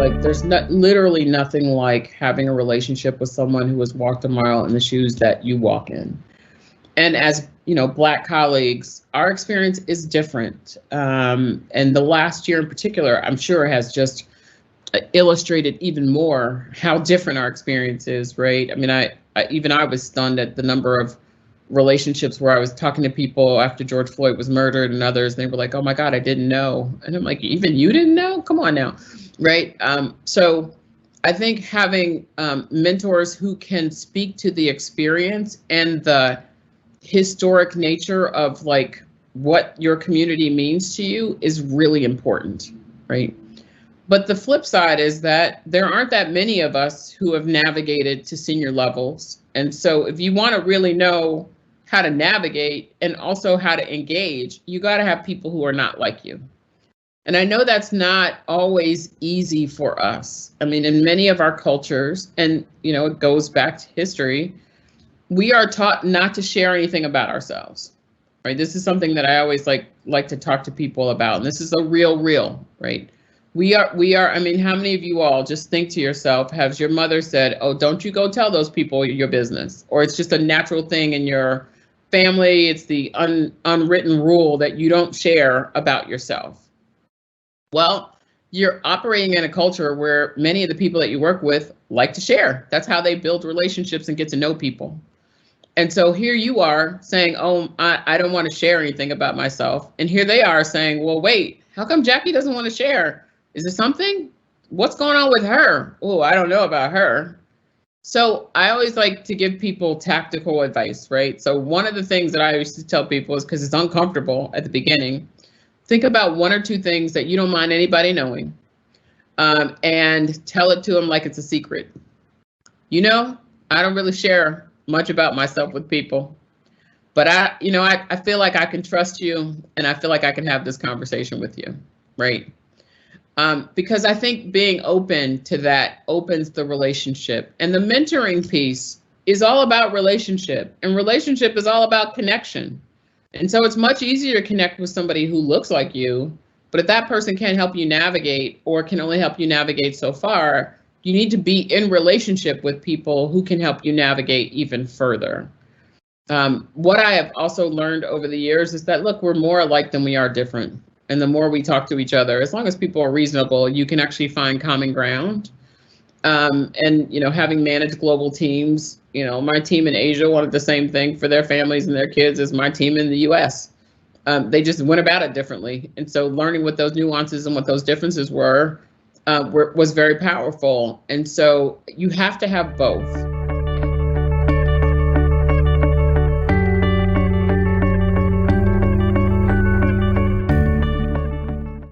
Like there's literally nothing like having a relationship with someone who has walked a mile in the shoes that you walk in. And as you know, Black colleagues, our experience is different. And the last year in particular, I'm sure has just illustrated even more how different our experience is, right? I mean, I was stunned at the number of relationships where I was talking to people after George Floyd was murdered and others, and they were like, oh my God, I didn't know. And I'm like, even you didn't know? Come on now, right? So I think having mentors who can speak to the experience and the historic nature of like what your community means to you is really important, right? But the flip side is that there aren't that many of us who have navigated to senior levels. And so if you want to really know how to navigate and also how to engage, you got to have people who are not like you. And I know that's not always easy for us. I mean, in many of our cultures, and you know, it goes back to history, we are taught not to share anything about ourselves, right? This is something that I always like to talk to people about. And this is a real, right? We are, I mean, how many of you all just think to yourself, has your mother said, oh, don't you go tell those people your business? Or it's just a natural thing in your family. It's the unwritten rule that you don't share about yourself. Well, you're operating in a culture where many of the people that you work with like to share. That's how they build relationships and get to know people. And so here you are saying, oh, I don't want to share anything about myself. And here they are saying, well, wait, how come Jackie doesn't want to share? Is there something? What's going on with her? Oh, I don't know about her. So I always like to give people tactical advice, right? So one of the things that I used to tell people is, because it's uncomfortable at the beginning, think about one or two things that you don't mind anybody knowing, and tell it to them like it's a secret. You know, I don't really share much about myself with people, but I feel like I can trust you, and I feel like I can have this conversation with you, right? Because I think being open to that opens the relationship. And the mentoring piece is all about relationship, and relationship is all about connection. And so it's much easier to connect with somebody who looks like you, but if that person can't help you navigate, or can only help you navigate so far, you need to be in relationship with people who can help you navigate even further. What I have also learned over the years is that, look, we're more alike than we are different. And the more we talk to each other, as long as people are reasonable, you can actually find common ground. And, you know, having managed global teams, you know, my team in Asia wanted the same thing for their families and their kids as my team in the US. They just went about it differently. And so learning what those nuances and what those differences were was very powerful. And so you have to have both.